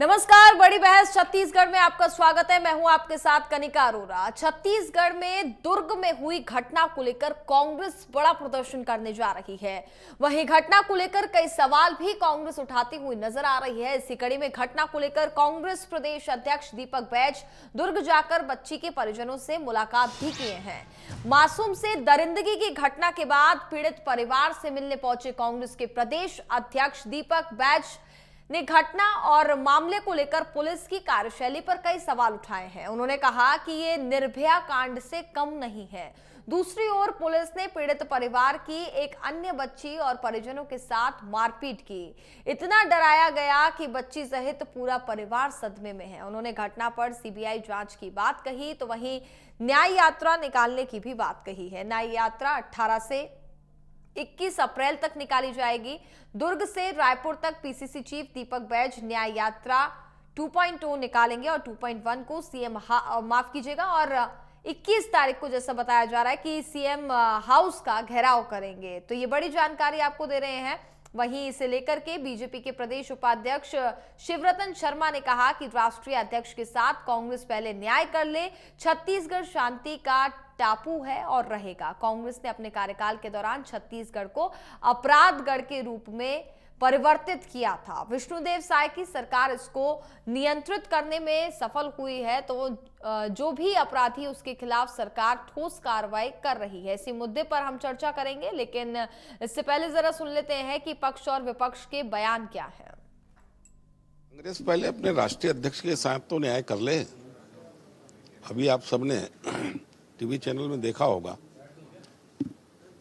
नमस्कार, बड़ी बहस छत्तीसगढ़ में आपका स्वागत है। मैं हूं आपके साथ कनिका अरोरा। छत्तीसगढ़ में दुर्ग में हुई घटना को लेकर कांग्रेस बड़ा प्रदर्शन करने जा रही है। वहीं घटना को लेकर कई सवाल भी कांग्रेस उठाती हुई नजर आ रही है। इसी कड़ी में घटना को लेकर कांग्रेस प्रदेश अध्यक्ष दीपक बैज दुर्ग जाकर बच्ची के परिजनों से मुलाकात भी किए हैं। मासूम से दरिंदगी की घटना के बाद पीड़ित परिवार से मिलने पहुंचे कांग्रेस के प्रदेश अध्यक्ष दीपक बैज ने घटना और मामले को लेकर पुलिस की कार्यशैली पर कई सवाल उठाए हैं। उन्होंने कहा कि ये निर्भया कांड से कम नहीं है। दूसरी ओर पुलिस ने पीड़ित परिवार की एक अन्य बच्ची और परिजनों के साथ मारपीट की। इतना डराया गया कि बच्ची सहित पूरा परिवार सदमे में है। उन्होंने घटना पर सीबीआई जांच की बात कही तो वहीं न्याय यात्रा निकालने की भी बात कही है। न्याय यात्रा 18 से 21 अप्रैल तक निकाली जाएगी। दुर्ग से रायपुर तक पीसीसी चीफ दीपक बैज न्याय यात्रा 2.0 निकालेंगे और 2.1 को सीएम माफ कीजिएगा और 21 तारीख को जैसा बताया जा रहा है कि सीएम हाउस का घेराव करेंगे। तो ये बड़ी जानकारी आपको दे रहे हैं। वहीं इसे लेकर के बीजेपी के प्रदेश उपाध्यक्ष शिवरतन शर्मा ने कहा कि राष्ट्रीय अध्यक्ष के साथ कांग्रेस पहले न्याय कर ले। छत्तीसगढ़ शांति का टापू है और रहेगा। कांग्रेस ने अपने कार्यकाल के दौरान छत्तीसगढ़ को अपराधगढ़ के रूप में परिवर्तित किया था। विष्णुदेव साय की सरकार इसको नियंत्रित करने में सफल हुई है, तो जो भी अपराधी उसके खिलाफ सरकार ठोस कार्रवाई कर रही है। इसी मुद्दे पर हम चर्चा करेंगे, लेकिन इससे पहले जरा सुन लेते हैं कि पक्ष और विपक्ष के बयान क्या है। कांग्रेस पहले अपने राष्ट्रीय अध्यक्ष के साथ तो न्याय कर ले। अभी आप सबने टीवी चैनल में देखा होगा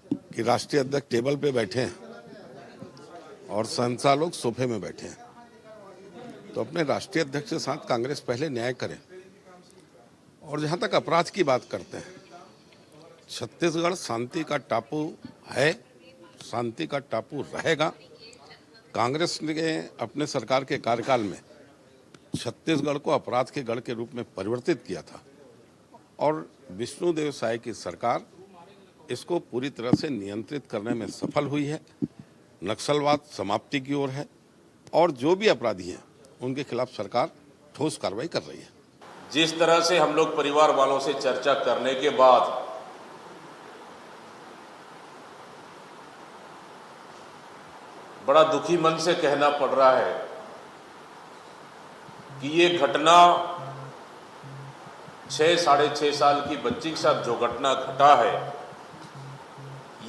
कि राष्ट्रीय अध्यक्ष टेबल पे बैठे हैं और संसद लोग सोफे में बैठे हैं। तो अपने राष्ट्रीय अध्यक्ष के साथ कांग्रेस पहले न्याय करे। और जहां तक अपराध की बात करते हैं, छत्तीसगढ़ शांति का टापू है, शांति का टापू रहेगा। कांग्रेस ने अपने सरकार के कार्यकाल में छत्तीसगढ़ को अपराध के गढ़ के रूप में परिवर्तित किया था और विष्णुदेव साय की सरकार इसको पूरी तरह से नियंत्रित करने में सफल हुई है। नक्सलवाद समाप्ति की ओर है और जो भी अपराधी हैं उनके खिलाफ सरकार ठोस कार्रवाई कर रही है। जिस तरह से हम लोग परिवार वालों से चर्चा करने के बाद बड़ा दुखी मन से कहना पड़ रहा है कि ये घटना 6-6.5 साल की बच्ची के साथ जो घटना घटा है,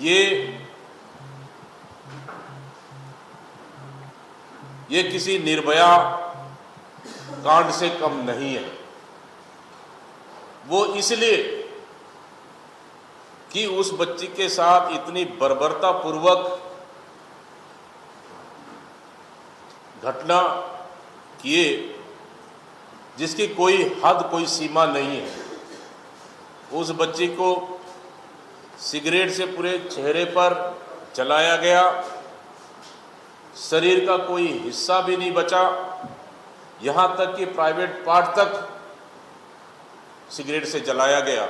ये किसी निर्भया कांड से कम नहीं है। वो इसलिए कि उस बच्ची के साथ इतनी बर्बरता पूर्वक घटना किए जिसकी कोई हद, कोई सीमा नहीं है। उस बच्ची को सिगरेट से पूरे चेहरे पर जलाया गया, शरीर का कोई हिस्सा भी नहीं बचा, यहाँ तक कि प्राइवेट पार्ट तक सिगरेट से जलाया गया।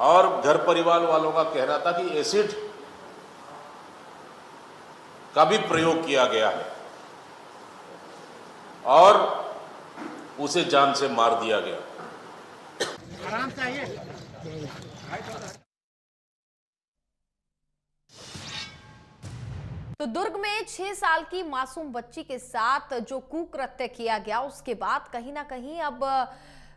और घर परिवार वालों का कहना था कि एसिड का भी प्रयोग किया गया है और उसे जान से मार दिया गया। आराम से आइए। तो दुर्ग में 6 साल की मासूम बच्ची के साथ जो कुकृत्य किया गया, उसके बाद कहीं ना कहीं अब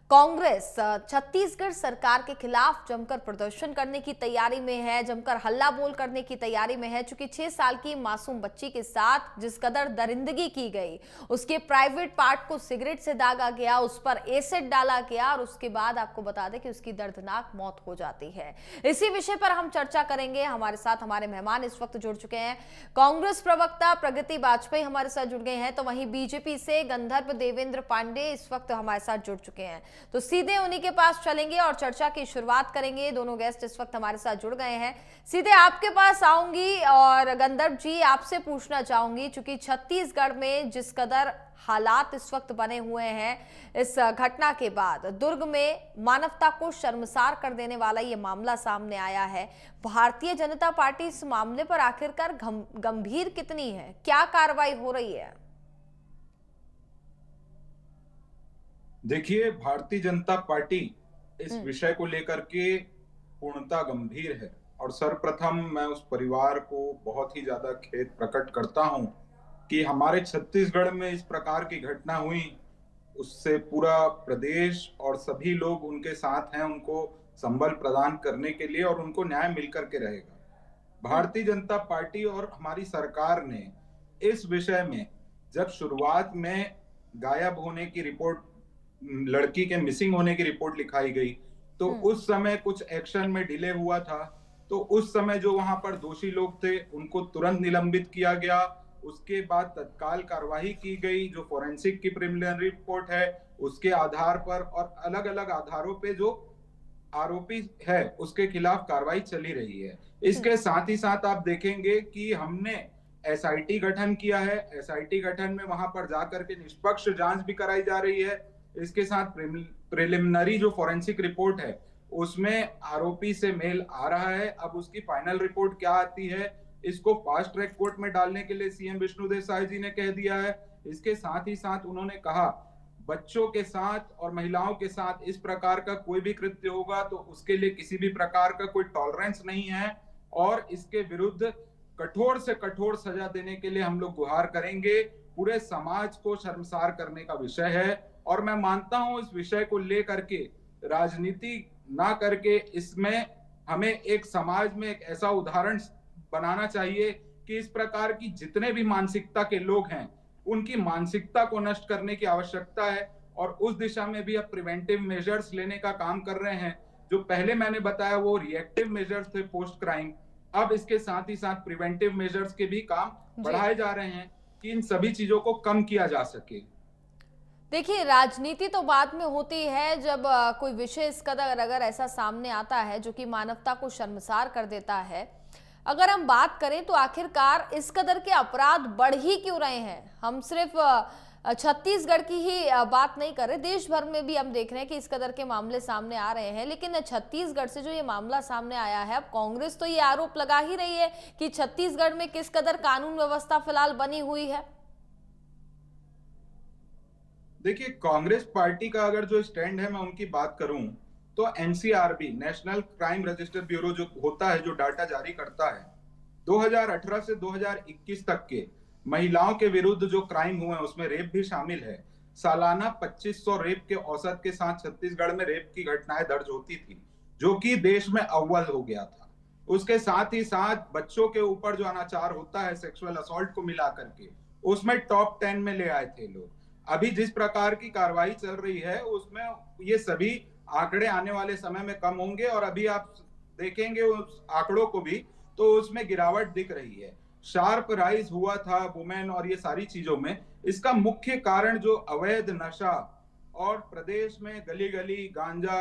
कांग्रेस छत्तीसगढ़ सरकार के खिलाफ जमकर प्रदर्शन करने की तैयारी में है, जमकर हल्ला बोल करने की तैयारी में है। चूंकि 6 साल की मासूम बच्ची के साथ जिस कदर दरिंदगी की गई, उसके प्राइवेट पार्ट को सिगरेट से दागा गया, उस पर एसिड डाला गया और उसके बाद आपको बता दें कि उसकी दर्दनाक मौत हो जाती है। इसी विषय पर हम चर्चा करेंगे। हमारे साथ हमारे मेहमान इस वक्त जुड़ चुके हैं। कांग्रेस प्रवक्ता प्रगति वाजपेयी हमारे साथ जुड़ गए हैं, तो वहीं बीजेपी से गंधर्व देवेंद्र पांडे इस वक्त हमारे साथ जुड़ चुके हैं। तो सीधे उन्हीं के पास चलेंगे और चर्चा की शुरुआत करेंगे। दोनों गेस्ट इस वक्त हमारे साथ जुड़ गए हैं। सीधे आपके पास आऊंगी और गंधर्व जी, आपसे पूछना चाहूंगी, चूंकि छत्तीसगढ़ में जिस कदर हालात इस वक्त बने हुए हैं इस घटना के बाद, दुर्ग में मानवता को शर्मसार कर देने वाला ये मामला सामने आया है। भारतीय जनता पार्टी इस मामले पर आखिरकार गंभीर कितनी है? क्या कार्रवाई हो रही है? देखिए, भारतीय जनता पार्टी इस विषय को लेकर के पूर्णतः गंभीर है और सर्वप्रथम मैं उस परिवार को बहुत ही ज्यादा खेद प्रकट करता हूं कि हमारे छत्तीसगढ़ में इस प्रकार की घटना हुई, उससे पूरा प्रदेश और सभी लोग उनके साथ हैं, उनको संबल प्रदान करने के लिए, और उनको न्याय मिलकर के रहेगा। भारतीय जनता पार्टी और हमारी सरकार ने इस विषय में जब शुरुआत में गायब होने की रिपोर्ट, लड़की के मिसिंग होने की रिपोर्ट लिखाई गई, तो उस समय कुछ एक्शन में डिले हुआ था। तो उस समय जो वहां पर दोषी लोग थे उनको तुरंत निलंबित किया गया। उसके बाद तत्काल कार्रवाई की गई, जो फोरेंसिक की प्रिलिमिनरी रिपोर्ट है उसके आधार पर, और अलग अलग आधारों पे जो आरोपी है उसके खिलाफ कार्रवाई चली रही है। इसके साथ ही साथ आप देखेंगे कि हमने एसआईटी गठन किया है। एसआईटी गठन में वहां पर जाकर के निष्पक्ष जांच भी कराई जा रही है। इसके साथ प्रिलिमिनरी जो फोरेंसिक रिपोर्ट है उसमें आरोपी से मेल आ रहा है। अब उसकी फाइनल रिपोर्ट क्या आती है, इसको फास्ट ट्रैक कोर्ट में डालने के लिए सीएम विष्णुदेव साय जी ने कह दिया है। इसके साथ ही साथ उन्होंने कहा, बच्चों के साथ और महिलाओं के साथ इस प्रकार का कोई भी कृत्य होगा तो उसके लिए किसी भी प्रकार का कोई टॉलरेंस नहीं है, और इसके विरुद्ध कठोर से कठोर सजा देने के लिए हम लोग गुहार करेंगे। पूरे समाज को शर्मसार करने का विषय है, और मैं मानता हूं इस विषय को लेकर के राजनीति ना करके इसमें हमें एक समाज में एक ऐसा उदाहरण बनाना चाहिए कि इस प्रकार की जितने भी मानसिकता के लोग हैं उनकी मानसिकता को नष्ट करने की आवश्यकता है, और उस दिशा में भी अब प्रिवेंटिव मेजर्स लेने का काम कर रहे हैं। जो पहले मैंने बताया वो रिएक्टिव मेजर्स थे पोस्ट क्राइम, अब इसके साथ ही साथ प्रिवेंटिव मेजर्स के भी काम बढ़ाए जा रहे हैं कि इन सभी चीजों को कम किया जा सके। देखिए, राजनीति तो बाद में होती है जब कोई विषय इस कदर अगर ऐसा सामने आता है जो कि मानवता को शर्मसार कर देता है। अगर हम बात करें तो आखिरकार इस कदर के अपराध बढ़ ही क्यों रहे हैं? हम सिर्फ छत्तीसगढ़ की ही बात नहीं कर रहे, देश भर में भी हम देख रहे हैं कि इस कदर के मामले सामने आ रहे हैं। लेकिन छत्तीसगढ़ से जो ये मामला सामने आया है, अब कांग्रेस तो ये आरोप लगा ही रही है कि छत्तीसगढ़ में किस कदर कानून व्यवस्था फिलहाल बनी हुई है। देखिए, कांग्रेस पार्टी का अगर जो स्टैंड है मैं उनकी बात करूं तो NCRB, national crime register bureau जो होता है, जो डाटा जारी करता है, 2018 से 2021 तक के महिलाओं के विरुद्ध जो क्राइम हुए हैं उसमें रेप भी शामिल है। सालाना 2500 रेप के औसत के साथ छत्तीसगढ़ में रेप की घटनाएं दर्ज होती थी, जो कि देश में अव्वल हो गया था। उसके साथ ही साथ बच्चों के ऊपर जो अनाचार होता है, सेक्सुअल असॉल्ट को मिला करके, उसमें टॉप 10 में ले आए थे लोग। अभी जिस प्रकार की कार्रवाई चल रही है उसमें ये सभी आंकड़े आने वाले समय में कम होंगे, और अभी आप देखेंगे उस आंकड़ों को भी तो उसमें गिरावट दिख रही है। शार्प राइज हुआ था वुमेन और ये सारी चीजों में। इसका मुख्य कारण जो अवैध नशा और प्रदेश में गली गली गांजा,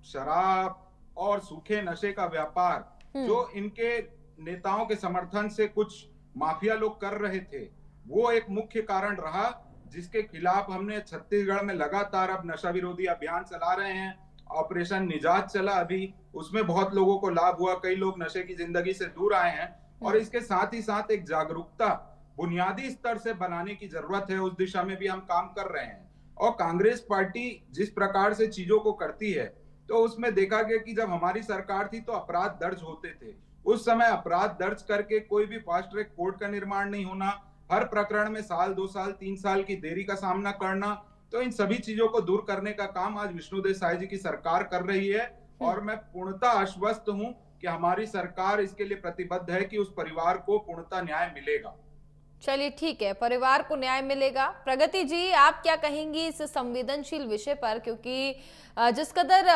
शराब और सूखे नशे का व्यापार जो इनके नेताओं के समर्थन से कुछ माफिया लोग कर रहे थे, वो एक मुख्य कारण रहा, जिसके खिलाफ हमने छत्तीसगढ़ में लगातार अब नशा विरोधी अभियान चला रहे हैं। ऑपरेशन निजात चला अभी, उसमें बहुत लोगों को लाभ हुआ, कई लोग नशे की जिंदगी से दूर आए हैं। और इसके साथ ही साथ एक जागरूकता बुनियादी स्तर से बनाने की जरूरत है, उस दिशा में भी हम काम कर रहे हैं। और कांग्रेस पार्टी जिस प्रकार से चीजों को करती है, तो उसमें देखा गया कि जब हमारी सरकार थी तो अपराध दर्ज होते थे। उस समय अपराध दर्ज करके कोई भी फास्ट ट्रैक कोर्ट का निर्माण नहीं होना, हर प्रकरण में साल, 2 साल, 3 साल की देरी का सामना करना। तो इन सभी चीजों को दूर करने का काम आज विष्णुदेव साय जी की सरकार कर रही है, और मैं पूर्णतः आश्वस्त हूं कि हमारी सरकार इसके लिए प्रतिबद्ध है कि उस परिवार को पूर्णतः न्याय मिलेगा। चलिए ठीक है, परिवार को न्याय मिलेगा। प्रगति जी, आप क्या कहेंगी इस संवेदनशील विषय पर? क्योंकि जिस कदर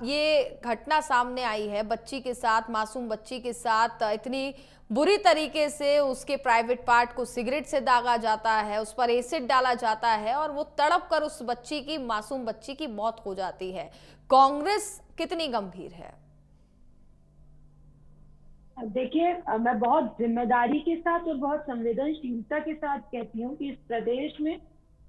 ये घटना सामने आई है, बच्ची के साथ, मासूम बच्ची के साथ इतनी बुरी तरीके से उसके प्राइवेट पार्ट को सिगरेट से दागा जाता है, उस पर एसिड डाला जाता है और वो तड़प कर उस बच्ची की, मासूम बच्ची की मौत हो जाती है। कांग्रेस कितनी गंभीर है? देखिए, मैं बहुत जिम्मेदारी के साथ और बहुत संवेदनशीलता के साथ कहती हूँ कि इस प्रदेश में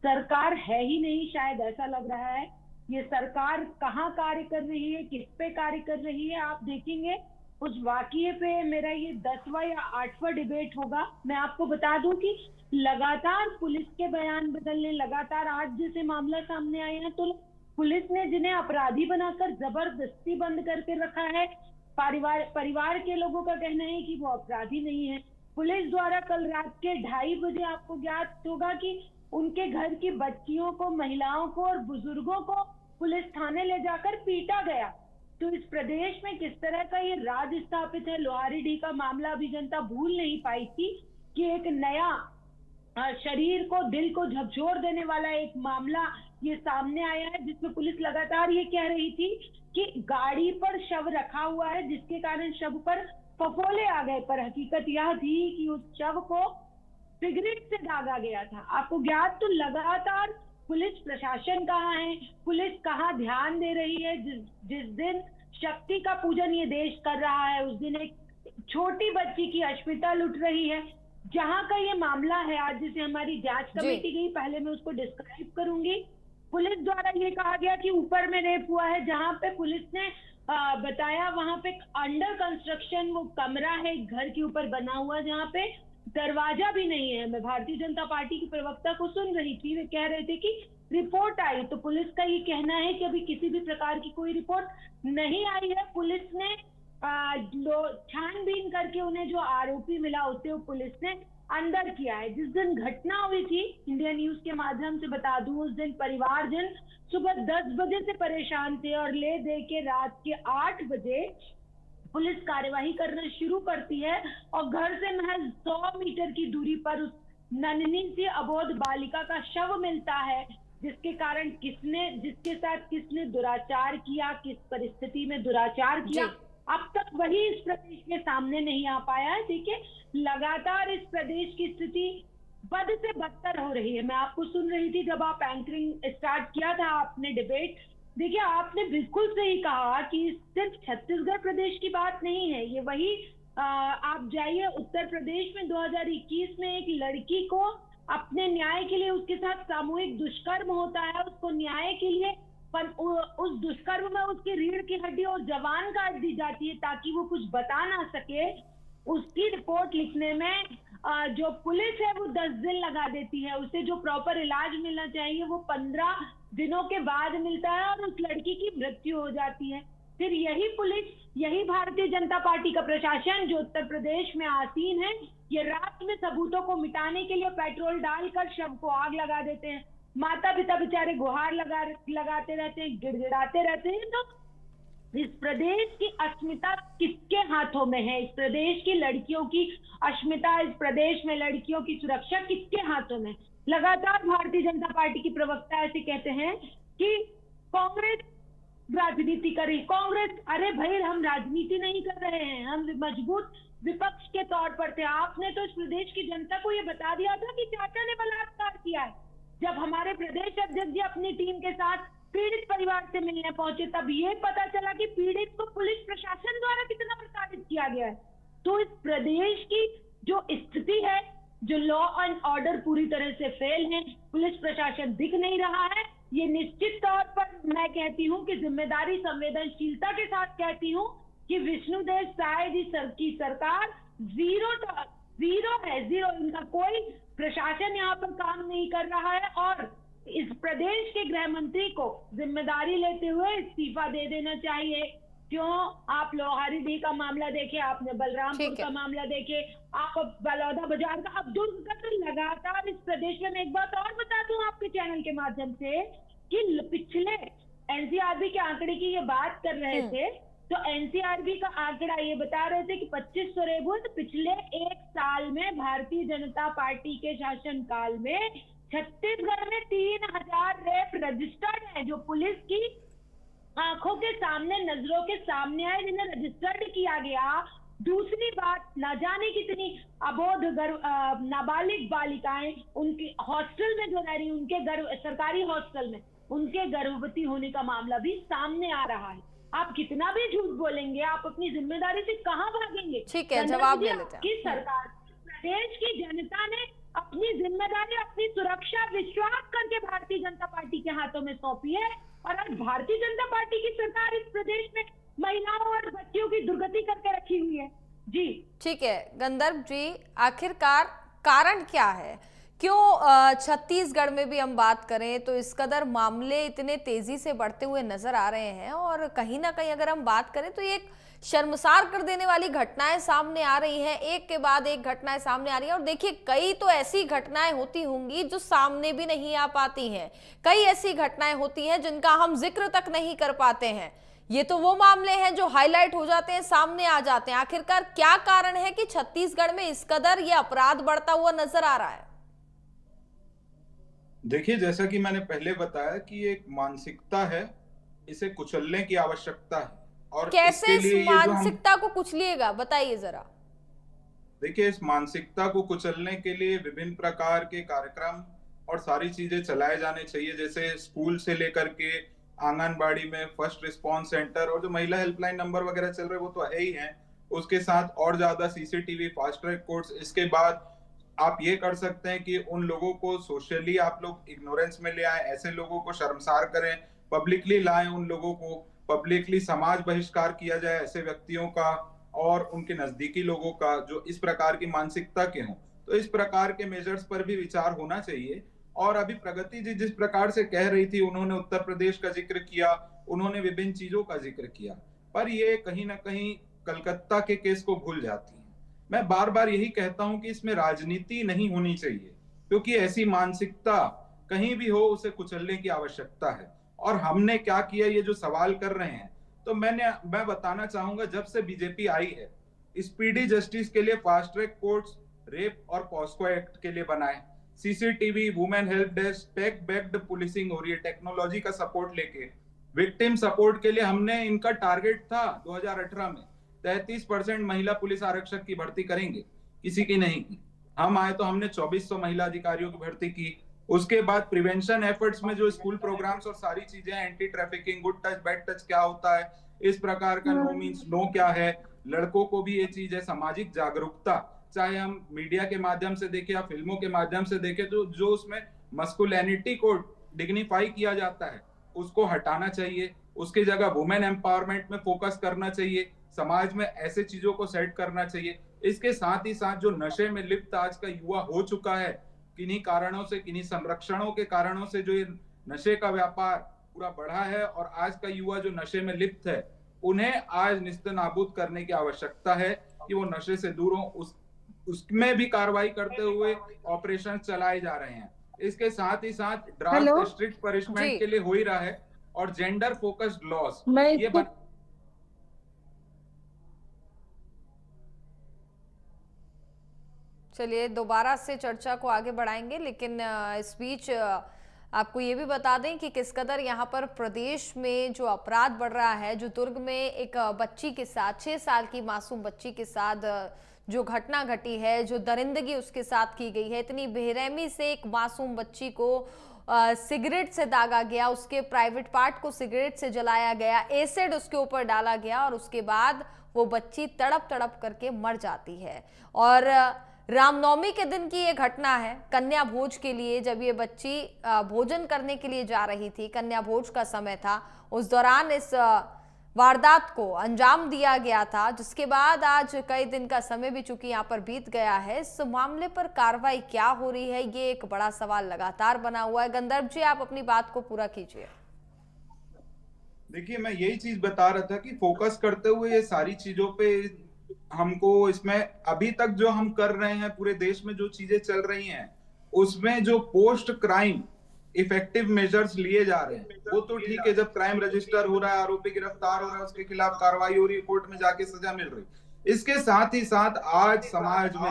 सरकार है ही नहीं, शायद ऐसा लग रहा है। ये सरकार कहाँ कार्य कर रही है, किस पे कार्य कर रही है, आप देखेंगे उस वाकये पे मेरा ये 10वां या 8वां डिबेट होगा। मैं आपको बता दूं कि लगातार पुलिस के बयान बदलने, लगातार आज जैसे मामला सामने आए हैं तो पुलिस ने जिन्हें अपराधी बनाकर जबरदस्ती बंद करके रखा है। परिवार के लोगों का कहना है कि वो अपराधी नहीं है। पुलिस द्वारा कल रात के 2:30 बजे आपको ज्ञात होगा कि उनके घर की बच्चियों को, महिलाओं को और बुजुर्गों को पुलिस थाने ले जाकर पीटा गया। तो इस प्रदेश में किस तरह का ये राज स्थापित है। लोहारीडीह का मामला अभी जनता भूल नहीं पाई थी कि एक नया शरीर को, दिल को झकझोर देने वाला एक मामला ये सामने आया है, जिसमें पुलिस लगातार ये कह रही थी कि गाड़ी पर शव रखा हुआ है, जिसके कारण शव पर फफोले आ गए। पर हकीकत यह थी कि उस शव को सिगरेट से दागा गया था। आपको ज्ञात, तो लगातार पुलिस प्रशासन कहाँ है, पुलिस कहाँ ध्यान दे रही है। जिस दिन शक्ति का पूजन ये देश कर रहा है, उस दिन एक छोटी बच्ची की अश्मिता लुट रही है। जहां का ये मामला है आज, जिसे हमारी जांच कमेटी गई, पहले मैं उसको डिस्क्राइब करूंगी। पुलिस द्वारा ये कहा गया कि ऊपर में रेप हुआ है, जहां पे पुलिस ने बताया वहां पे अंडर कंस्ट्रक्शन वो कमरा है, घर के ऊपर बना हुआ, जहां पे दरवाजा भी नहीं है। मैं भारतीय जनता पार्टी की प्रवक्ता को सुन रही थी, वे कह रहे थे कि रिपोर्ट आई, तो पुलिस का ये कहना है कि अभी किसी भी प्रकार की कोई रिपोर्ट नहीं आई है। पुलिस ने छानबीन करके उन्हें जो आरोपी मिला उसे वो पुलिस ने अंदर किया है। जिस दिन घटना हुई थी, इंडिया न्यूज के माध्यम से बता दूं, उस दिन परिवारजन सुबह 10 बजे से परेशान थे और ले दे के रात के 8 बजे पुलिस कार्यवाही करना शुरू करती है और घर से महज 100 मीटर की दूरी पर उस नन्ही सी अबोध बालिका का शव मिलता है, जिसके कारण जिसके साथ किसने दुराचार किया, किस परिस्थिति में दुराचार किया, अब तक वही इस प्रदेश के सामने नहीं आ पाया है। देखिए, लगातार इस प्रदेश की स्थिति बद से बदतर हो रही है। मैं आपको सुन रही थी जब आप एंकरिंग स्टार्ट किया था आपने डिबेट, देखिए आपने बिल्कुल सही कहा कि सिर्फ छत्तीसगढ़ प्रदेश की बात नहीं है ये। वही आप जाइए उत्तर प्रदेश में 2021 में एक लड़की को अपने न्याय के लिए, उसके साथ सामूहिक दुष्कर्म होता है, उसको न्याय के लिए उस दुष्कर्म में उसकी रीढ़ की हड्डी और जबान काट दी जाती है ताकि वो कुछ बता ना सके। उसकी रिपोर्ट लिखने में जो पुलिस है वो 10 दिन लगा देती है। उसे जो प्रॉपर इलाज मिलना चाहिए वो 15 दिनों के बाद मिलता है और उस लड़की की मृत्यु हो जाती है। फिर यही पुलिस, यही भारतीय जनता पार्टी का प्रशासन जो उत्तर प्रदेश में आसीन है, ये रात में सबूतों को मिटाने के लिए पेट्रोल डालकर शव को आग लगा देते हैं। माता पिता बेचारे गुहार लगाते रहते हैं, गिड़गिड़ाते रहते हैं। तो इस प्रदेश की अस्मिता किसके हाथों में है? इस प्रदेश की लड़कियों की अस्मिता, इस प्रदेश में लड़कियों की सुरक्षा किसके हाथों में? लगातार भारतीय जनता पार्टी की प्रवक्ता ऐसे कहते हैं कि कांग्रेस राजनीति कर रही। कांग्रेस, अरे भाई हम राजनीति नहीं कर रहे हैं, हम मजबूत विपक्ष के तौर पर थे। आपने तो इस प्रदेश की जनता को ये बता दिया था कि चाचा ने बलात्कार किया है। जब हमारे प्रदेश अध्यक्ष जी अपनी टीम के साथ पीड़ित परिवार से मिलने पहुंचे, तब ये पता चला कि पीड़ित को पुलिस प्रशासन द्वारा कितना प्रताड़ित किया गया है। तो इस प्रदेश की जो स्थिति है, जो लॉ एंड ऑर्डर पूरी तरह से फेल है, पुलिस प्रशासन दिख नहीं रहा है। ये निश्चित तौर पर मैं कहती हूँ कि जिम्मेदारी, संवेदनशीलता के साथ कहती हूँ कि विष्णुदेव साय जी की सरकार जीरो है, जीरो। इनका कोई प्रशासन यहाँ पर काम नहीं कर रहा है और इस प्रदेश के गृह मंत्री को जिम्मेदारी लेते हुए इस्तीफा दे देना चाहिए। क्यों? आप लोहारीडीह का मामला देखे, आपने बलरामपुर का मामला देखे, आप बलौदा बाजार का, अब दुर्ग का, तो लगातार इस प्रदेश में। मैं एक बात और बता दूं आपके चैनल के माध्यम से कि पिछले एनसीआरबी के आंकड़े की ये बात कर रहे थे, तो एनसीआरबी का आंकड़ा ये बता रहे थे कि 2500 रेप हुए। तो पिछले एक साल में भारतीय जनता पार्टी के शासन काल में छत्तीसगढ़ में 3000 रेप रजिस्टर्ड है, जो पुलिस की आंखों के सामने, नजरों के सामने आए, जिन्हें रजिस्टर्ड किया गया। दूसरी बात, न जाने कितनी अबोध नाबालिग बालिकाएं उनके हॉस्टल में जो रह रही, उनके सरकारी हॉस्टल में उनके गर्भवती होने का मामला भी सामने आ रहा है। आप कितना भी झूठ बोलेंगे, आप अपनी जिम्मेदारी से कहां भागेंगे? ठीक है, जवाब ले लेते हैं। कि सरकार, प्रदेश की जनता ने अपनी जिम्मेदारी, अपनी सुरक्षा विश्वास करके भारतीय जनता पार्टी के हाथों में सौंपी है और आज भारतीय जनता पार्टी की सरकार इस प्रदेश में महिलाओं और बच्चियों की दुर्गति करके रखी हुई है। जी ठीक है गंधर्व जी, आखिरकार कारण क्या है? क्यों छत्तीसगढ़ में भी हम बात करें तो इस कदर मामले इतने तेजी से बढ़ते हुए नजर आ रहे हैं, और कहीं ना कहीं अगर हम बात करें तो ये एक शर्मसार कर देने वाली घटनाएं सामने आ रही हैं, एक के बाद एक घटनाएं सामने आ रही हैं। और देखिए, कई तो ऐसी घटनाएं होती होंगी जो सामने भी नहीं आ पाती हैं, कई ऐसी घटनाएं होती हैं जिनका हम जिक्र तक नहीं कर पाते हैं। ये तो वो मामले हैं जो हाईलाइट हो जाते हैं, सामने आ जाते हैं। आखिरकार क्या कारण है कि छत्तीसगढ़ में इस कदर ये अपराध बढ़ता हुआ नजर आ रहा है? देखिए, जैसा कि मैंने पहले बताया कि ये एक मानसिकता है, इसे कुचलने की आवश्यकता है। और कैसे इसके लिए इस मानसिकता को कुचलिएगा, बताइए जरा। देखिए, इस मानसिकता को कुचलने के लिए विभिन्न प्रकार के कार्यक्रम और सारी चीजें चलाए जाने चाहिए, जैसे स्कूल से लेकर के आंगनबाड़ी में फर्स्ट रिस्पांस सेंटर, और जो महिला हेल्पलाइन नंबर वगैरह चल रहे हैं वो तो है ही हैं। उसके साथ और ज्यादा सीसीटीवी, फास्ट ट्रैक कोर्ट्स। इसके बाद आप ये कर सकते हैं कि उन लोगों को सोशली आप लोग इग्नोरेंस में ले आए, ऐसे लोगों को शर्मसार करें, पब्लिकली लाएं, उन लोगों को पब्लिकली समाज बहिष्कार किया जाए ऐसे व्यक्तियों का और उनके नजदीकी लोगों का जो इस प्रकार की मानसिकता के हों। तो इस प्रकार के मेजर्स पर भी विचार होना चाहिए। और अभी प्रगति जी जिस प्रकार से कह रही थी, उन्होंने उत्तर प्रदेश का जिक्र किया, उन्होंने विभिन्न चीजों का जिक्र किया, पर ये कहीं ना कहीं कलकत्ता के केस को भूल जाती है। मैं बार बार यही कहता हूं कि इसमें राजनीति नहीं होनी चाहिए, क्योंकि ऐसी मानसिकता कहीं भी हो उसे कुचलने की आवश्यकता है। और हमने क्या किया, ये जो सवाल कर रहे हैं, तो मैं बताना चाहूंगा, जब से बीजेपी आई है, स्पीडी जस्टिस के लिए फास्ट ट्रैक कोर्ट्स, रेप और पॉस्को एक्ट के लिए बनाए, CCTV, women help desk, tech based policing हो रही है, टेक्नोलॉजी का सपोर्ट लेके। विक्टिम सपोर्ट के लिए हमने, इनका टारगेट था 2018 में 33% महिला पुलिस आरक्षक की भर्ती करेंगे, किसी की नहीं की। हम आए तो हमने 2400 महिला अधिकारियों की भर्ती की। उसके बाद प्रिवेंशन एफर्ट्स में जो स्कूल प्रोग्राम्स और सारी चीजें, anti trafficking, good touch bad touch क्या होता है, इस प्रकार का नो मीन्स नो क्या है, लड़कों को भी ये चीज है, सामाजिक जागरूकता, चाहे हम मीडिया के माध्यम से देखें या फिल्मों के माध्यम से देखें, तो जो उसमें मस्कुलिनिटी को डिग्निफाई किया जाता है उसको हटाना चाहिए। उसकी जगह वुमेन एम्पावरमेंट में फोकस करना चाहिए, समाज में ऐसे चीजों को सेट करना चाहिए। इसके साथ ही साथ जो नशे में लिप्त आज का युवा हो चुका है, किन्हीं कारणों से, किन्हीं संरक्षणों के कारणों से जो ये नशे का व्यापार पूरा बढ़ा है, और आज का युवा जो नशे में लिप्त है, उन्हें आज निस्तनाबूद करने की आवश्यकता है कि वो नशे से दूर हो। उसमें भी कार्रवाई करते हुए ऑपरेशन चलाए जा रहे हैं। इसके साथ ही साथ ड्राफ्ट स्ट्रिक्ट पनिशमेंट के लिए हो ही रहा है, और जेंडर फोकस्ड लॉस ये चलिए दोबारा से चर्चा को आगे बढ़ाएंगे, लेकिन इस बीच आपको ये भी बता दें कि किस कदर यहाँ पर प्रदेश में जो अपराध बढ़ रहा है, जो दुर्ग में एक बच्ची के साथ, 6 साल की मासूम बच्ची के साथ जो घटना घटी है, जो दरिंदगी उसके साथ की गई है, इतनी बेरहमी से एक मासूम बच्ची को सिगरेट से दागा गया, उसके प्राइवेट पार्ट को सिगरेट से जलाया गया, एसिड उसके ऊपर डाला गया, और उसके बाद वो बच्ची तड़प तड़प करके मर जाती है। और रामनवमी के दिन की ये घटना है, कन्या भोज के लिए जब ये बच्ची भोजन करने के लिए जा रही थी, कन्या भोज का समय था, उस दौरान इस वारदात को अंजाम दिया गया था, जिसके बाद आज कई दिन का समय भी चूंकि यहाँ पर बीत गया है। इस मामले पर कार्रवाई क्या हो रही है, ये एक बड़ा सवाल लगातार बना हुआ है। गंधर्व जी, आप अपनी बात को पूरा कीजिए। देखिए, मैं यही चीज बता रहा था कि फोकस करते हुए ये सारी चीजों पे हमको, इसमें अभी तक जो हम कर रहे हैं, पूरे देश में जो चीजें चल रही हैं, उसमें जो पोस्ट क्राइम इफेक्टिव मेजर्स लिए जा रहे हैं, वो तो ठीक है। जब क्राइम रजिस्टर हो रहा है, आरोपी गिरफ्तार हो रहा है, उसके खिलाफ कार्रवाई हो रही है, कोर्ट में जाके सजा मिल रही है। इसके साथ ही साथ आज समाज में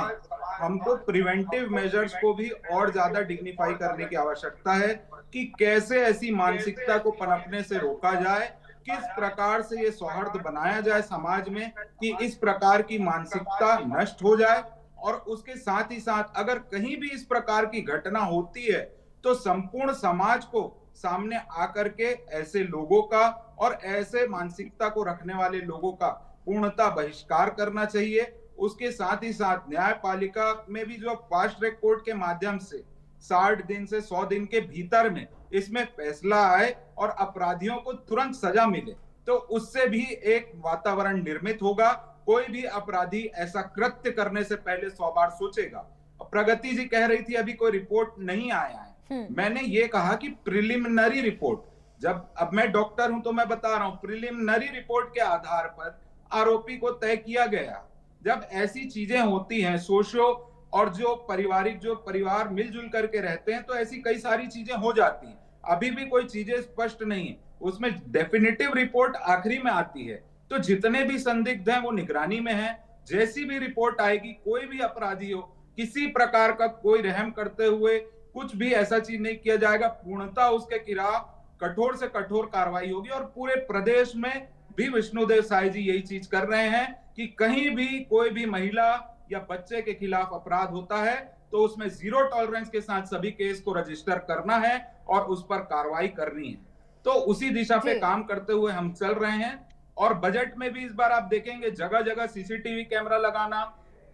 हमको प्रिवेंटिव मेजर्स को भी और ज्यादा डिग्निफाई करने की आवश्यकता है कि कैसे ऐसी मानसिकता को पनपने से रोका जाए, किस प्रकार से ये सौहार्द बनाया जाए समाज में कि इस प्रकार की मानसिकता नष्ट हो जाए। और उसके साथ ही साथ अगर कहीं भी इस प्रकार की घटना होती है तो संपूर्ण समाज को सामने आकर के ऐसे लोगों का और ऐसे मानसिकता को रखने वाले लोगों का पूर्णतः बहिष्कार करना चाहिए। उसके साथ ही साथ न्यायपालिका में भी जो फास्ट ट्रैक कोर्ट के माध्यम से 60 दिन से 100 दिन के भीतर में इसमें फैसला आए और अपराधियों को तुरंत सजा मिले, तो उससे भी एक वातावरण निर्मित होगा। कोई भी अपराधी ऐसा कृत्य करने से पहले 100 बार सोचेगा। प्रगति जी कह रही थी अभी कोई रिपोर्ट नहीं आया है। मैंने ये कहा कि प्रिलिमिनरी रिपोर्ट, जब अब मैं डॉक्टर हूं तो मैं बता रहा हूं, प्रिलिमिनरी रिपोर्ट के आधार पर आरोपी को तय किया गया। जब ऐसी चीजें होती हैं, सोशो और जो परिवार मिलजुल करके रहते हैं, तो ऐसी कई सारी चीजें हो जाती हैं। अभी भी कोई चीजें स्पष्ट नहीं है, उसमें डेफिनेटिव रिपोर्ट आखिरी में आती है। तो जितने भी संदिग्ध हैं वो निगरानी में हैं। जैसी भी रिपोर्ट आएगी, कोई भी अपराधी हो, किसी प्रकार का कोई रहम करते हुए कुछ भी ऐसा चीज नहीं किया जाएगा। पूर्णतः उसके खिलाफ कठोर से कठोर कार्रवाई होगी। और पूरे प्रदेश में भी विष्णुदेव साय जी यही चीज कर रहे हैं कि कहीं भी कोई भी महिला या बच्चे के खिलाफ अपराध होता है तो उसमें जीरो टॉलरेंस के साथ सभी केस को रजिस्टर करना है और उस पर कार्रवाई करनी है। तो उसी दिशा पे काम करते हुए हम चल रहे हैं। और बजट में भी इस बार आप देखेंगे जगह जगह सीसीटीवी कैमरा लगाना,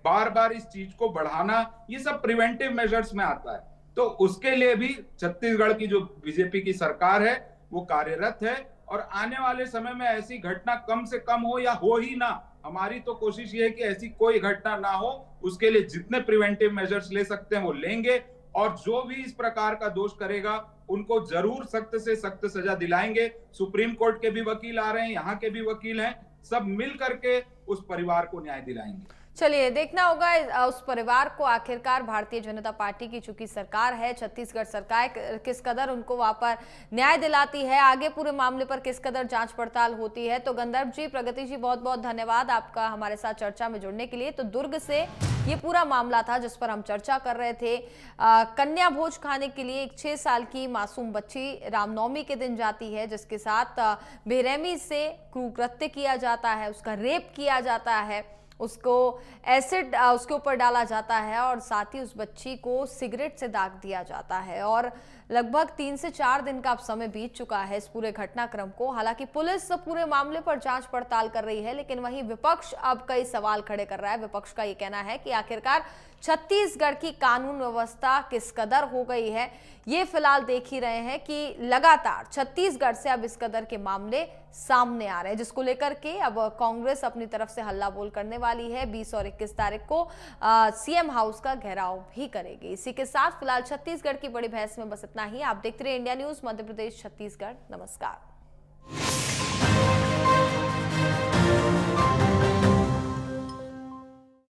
बार बार इस चीज को बढ़ाना, ये सब प्रिवेंटिव मेजर्स में आता है। तो उसके लिए भी छत्तीसगढ़ की जो बीजेपी की सरकार है वो कार्यरत है। और आने वाले समय में ऐसी घटना कम से कम हो या हो ही ना, हमारी तो कोशिश ये है कि ऐसी कोई घटना ना हो। उसके लिए जितने प्रिवेंटिव मेजर्स ले सकते हैं वो लेंगे। और जो भी इस प्रकार का दोष करेगा उनको जरूर सख्त से सख्त सजा दिलाएंगे। सुप्रीम कोर्ट के भी वकील आ रहे हैं, यहाँ के भी वकील हैं, सब मिल करके उस परिवार को न्याय दिलाएंगे। चलिए देखना होगा उस परिवार को। आखिरकार भारतीय जनता पार्टी की चूंकि सरकार है, छत्तीसगढ़ सरकार किस कदर उनको वहां पर न्याय दिलाती है, आगे पूरे मामले पर किस कदर जांच पड़ताल होती है। तो गंधर्व जी, प्रगति जी, बहुत बहुत धन्यवाद आपका हमारे साथ चर्चा में जुड़ने के लिए। तो दुर्ग से ये पूरा मामला था जिस पर हम चर्चा कर रहे थे। कन्या भोज खाने के लिए एक 6 साल की मासूम बच्ची रामनवमी के दिन जाती है, जिसके साथ बेरहमी से क्रूरकृत्य किया जाता है, उसका रेप किया जाता है, उसको एसिड उसके ऊपर डाला जाता है और साथ ही उस बच्ची को सिगरेट से दाग दिया जाता है। और लगभग 3 से 4 दिन का अब समय बीत चुका है इस पूरे घटनाक्रम को। हालांकि पुलिस पूरे मामले पर जांच पड़ताल कर रही है, लेकिन वहीं विपक्ष अब कई सवाल खड़े कर रहा है। विपक्ष का ये कहना है कि आखिरकार छत्तीसगढ़ की कानून व्यवस्था किस कदर हो गई है, ये फिलहाल देख ही रहे हैं कि लगातार छत्तीसगढ़ से अब इस कदर के मामले सामने आ रहे हैं, जिसको लेकर के अब कांग्रेस अपनी तरफ से हल्ला बोल करने वाली है। 20 और 21 तारीख को सीएम हाउस का घेराव भी करेगी। इसी के साथ फिलहाल छत्तीसगढ़ की बड़ी बहस में बस इतना ही। आप देखते रहिए इंडिया न्यूज, मध्य प्रदेश, छत्तीसगढ़। नमस्कार।